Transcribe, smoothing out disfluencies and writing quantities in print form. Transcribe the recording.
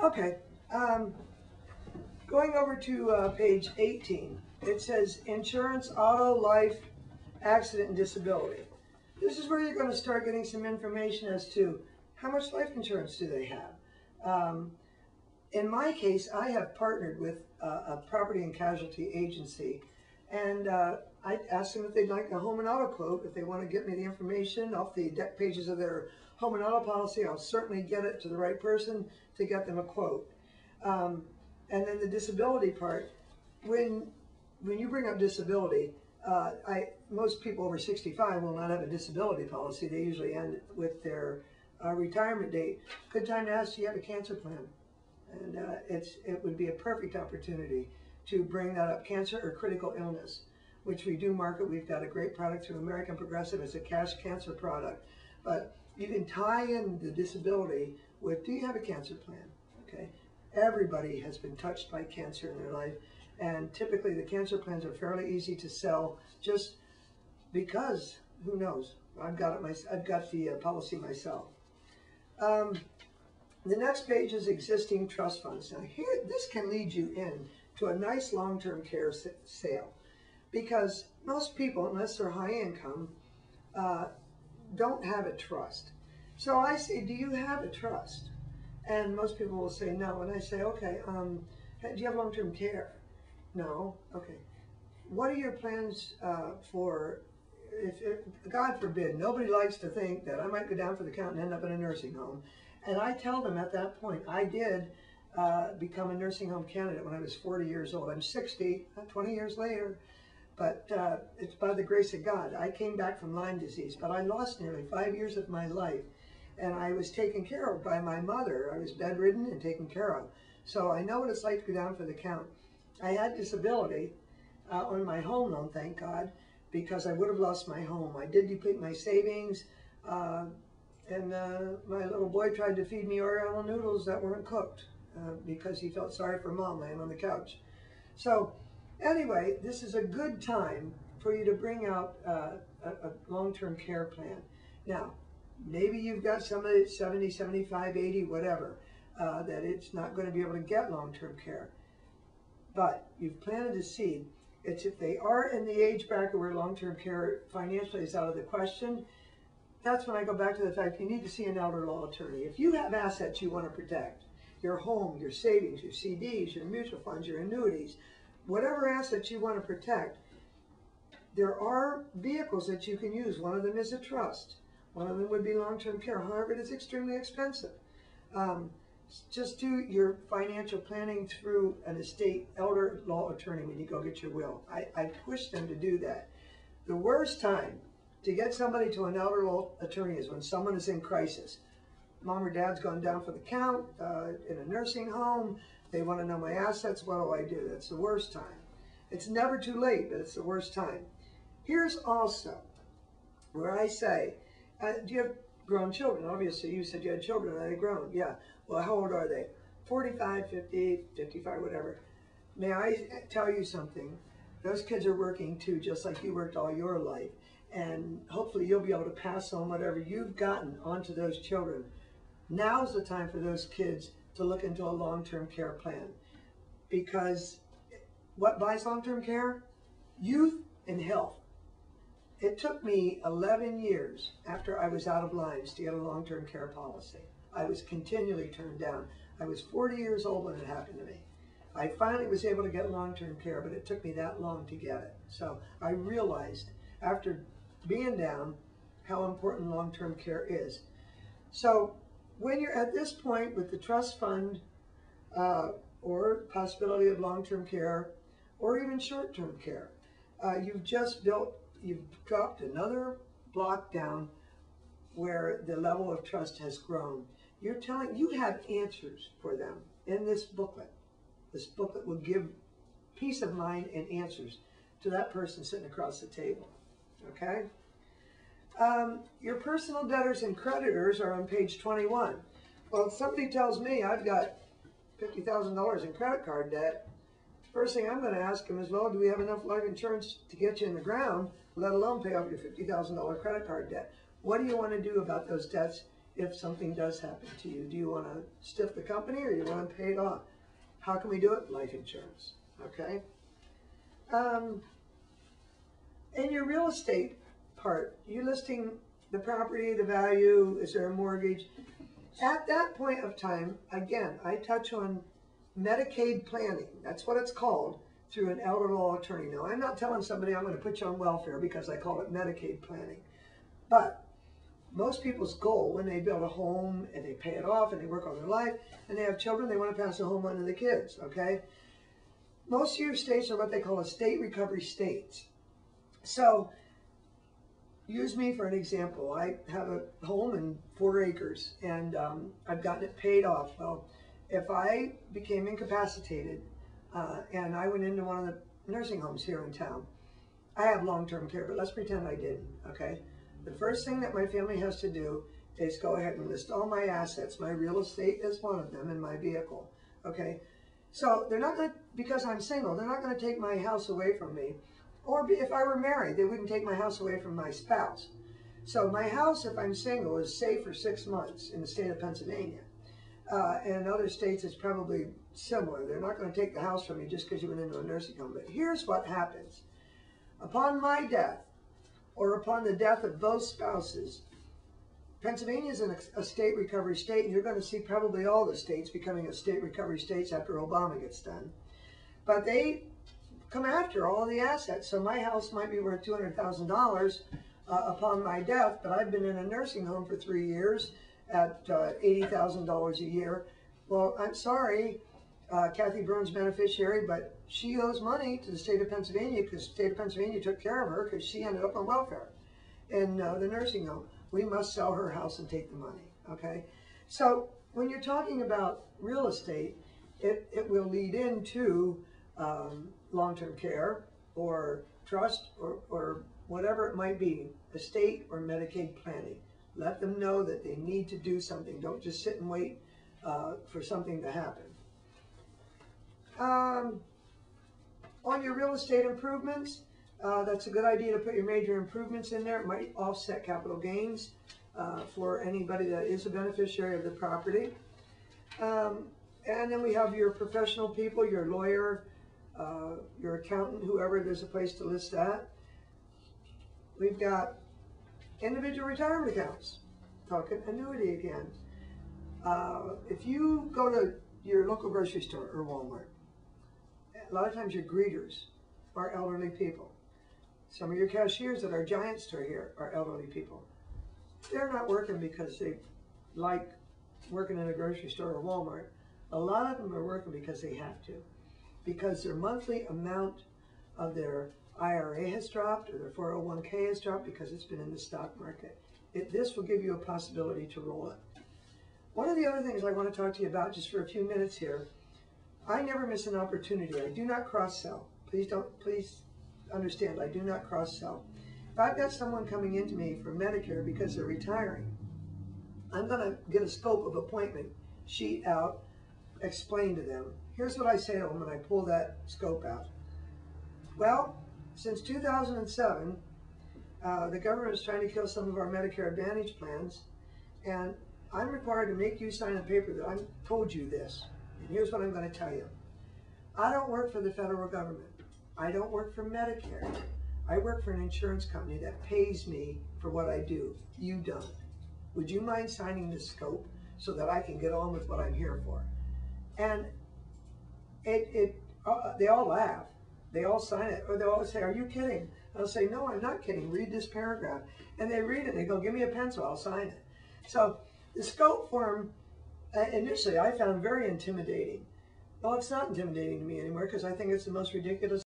Okay, going over to page 18, it says insurance, auto, life, accident, and disability. This is where you're going to start getting some information as to how much life insurance do they have. In my case, I have partnered with a property and casualty agency, and I asked them if they'd like a home and auto quote. If they want to get me the information off the deck pages of their home and auto policy, I'll certainly get it to the right person to get them a quote. And then the disability part, when you bring up disability, most people over 65 will not have a disability policy. They usually end with their retirement date. Good time to ask, do you have a cancer plan? And it would be a perfect opportunity to bring that up, cancer or critical illness, which we do market. We've got a great product through American Progressive. It's a cash cancer product. But you can tie in the disability with, do you have a cancer plan? Okay. Everybody has been touched by cancer in their life, and typically the cancer plans are fairly easy to sell just because, who knows, I've got the policy myself. The next page is existing trust funds. Now here, this can lead you in to a nice long-term care sale, because most people, unless they're high income, don't have a trust. So I say, do you have a trust? And most people will say no. And I say, okay, do you have long-term care? No. Okay. What are your plans for, if God forbid, nobody likes to think that I might go down for the count and end up in a nursing home. And I tell them at that point, I did become a nursing home candidate when I was 40 years old. I'm 60, 20 years later, but it's by the grace of God. I came back from Lyme disease, but I lost nearly 5 years of my life, and I was taken care of by my mother. I was bedridden and taken care of. So I know what it's like to go down for the count. I had disability on my home loan, thank God, because I would have lost my home. I did deplete my savings, and my little boy tried to feed me Oriental noodles that weren't cooked because he felt sorry for Mom laying on the couch. So anyway, this is a good time for you to bring out a long-term care plan. Now, maybe you've got somebody at 70, 75, 80, whatever, that it's not going to be able to get long-term care. But you've planted a seed. It's if they are in the age bracket where long-term care financially is out of the question, that's when I go back to the fact you need to see an elder law attorney. If you have assets you want to protect, your home, your savings, your CDs, your mutual funds, your annuities, whatever assets you want to protect, there are vehicles that you can use. One of them is a trust. One of them would be long-term care. However, it is extremely expensive. Just do your financial planning through an estate elder law attorney when you go get your will. I push them to do that. The worst time to get somebody to an elder law attorney is when someone is in crisis. Mom or dad's gone down for the count in a nursing home. They want to know my assets. What do I do? That's the worst time. It's never too late, but it's the worst time. Here's also where I say, do you have grown children? Obviously, you said you had children. Are they grown? Yeah. Well, how old are they? 45, 50, 55, whatever. May I tell you something? Those kids are working too, just like you worked all your life. And hopefully you'll be able to pass on whatever you've gotten onto those children. Now's the time for those kids to look into a long-term care plan. Because what buys long-term care? Youth and health. It took me 11 years after I was out of Lyme's to get a long-term care policy. I was continually turned down. I was 40 years old when it happened to me. I finally was able to get long-term care, but it took me that long to get it. So I realized after being down how important long-term care is. So when you're at this point with the trust fund or possibility of long-term care or even short-term care, you've dropped another block down where the level of trust has grown. You have answers for them in this booklet. This booklet will give peace of mind and answers to that person sitting across the table. Okay? Your personal debtors and creditors are on page 21. Well, if somebody tells me I've got $50,000 in credit card debt, first thing I'm going to ask them is, well, do we have enough life insurance to get you in the ground, let alone pay off your $50,000 credit card debt? What do you want to do about those debts if something does happen to you? Do you want to stiff the company or you want to pay it off? How can we do it? Life insurance, okay? In your real estate part, you listing the property, the value, is there a mortgage? At that point of time, again, I touch on Medicaid planning. That's what it's called, through an elder law attorney. Now, I'm not telling somebody I'm going to put you on welfare because I call it Medicaid planning. But most people's goal when they build a home and they pay it off and they work on their life and they have children, they want to pass the home on to the kids, okay? Most of your states are what they call estate recovery states. So, use me for an example. I have a home in 4 acres and I've gotten it paid off. Well, if I became incapacitated and I went into one of the nursing homes here in town, I have long-term care, but let's pretend I didn't, okay? The first thing that my family has to do is go ahead and list all my assets. My real estate is one of them and my vehicle, okay? So they're not going to, because I'm single, they're not going to take my house away from me. Or if I were married, they wouldn't take my house away from my spouse. So my house, if I'm single, is safe for 6 months in the state of Pennsylvania. And in other states, it's probably similar. They're not going to take the house from you just because you went into a nursing home. But here's what happens. Upon my death, or upon the death of both spouses, Pennsylvania is a state recovery state, and you're going to see probably all the states becoming a state recovery states after Obama gets done. But they come after all the assets. So my house might be worth $200,000 upon my death, but I've been in a nursing home for 3 years at $80,000 a year. Well, I'm sorry, Kathy Burns beneficiary, but she owes money to the state of Pennsylvania because the state of Pennsylvania took care of her because she ended up on welfare in the nursing home. We must sell her house and take the money, okay? So when you're talking about real estate, it will lead into long-term care or trust or whatever it might be, estate or Medicaid planning. Let them know that they need to do something. Don't just sit and wait for something to happen. On your real estate improvements, that's a good idea to put your major improvements in there. It might offset capital gains for anybody that is a beneficiary of the property. And then we have your professional people, your lawyer, your accountant, whoever, there's a place to list that. We've got individual retirement accounts, talking annuity again. If you go to your local grocery store or Walmart, a lot of times your greeters are elderly people. Some of your cashiers at our Giant store here are elderly people. They're not working because they like working in a grocery store or Walmart. A lot of them are working because they have to, because their monthly amount of their IRA has dropped or their 401k has dropped because it's been in the stock market. This will give you a possibility to roll it. One of the other things I want to talk to you about just for a few minutes here, I never miss an opportunity. I do not cross-sell. Please understand, I do not cross-sell. If I've got someone coming into me for Medicare because they're retiring, I'm going to get a scope of appointment sheet out, explain to them. Here's what I say to them when I pull that scope out. Well, since 2007, the government is trying to kill some of our Medicare Advantage plans, and I'm required to make you sign a paper that I've told you this. And here's what I'm going to tell you. I don't work for the federal government. I don't work for Medicare. I work for an insurance company that pays me for what I do. You don't. Would you mind signing this scope so that I can get on with what I'm here for? And they all laugh. They all sign it, or they all say, "Are you kidding?" I'll say, "No, I'm not kidding. Read this paragraph." And they read it, and they go, "Give me a pencil, I'll sign it." So the scope form, initially I found very intimidating. Well, it's not intimidating to me anymore because I think it's the most ridiculous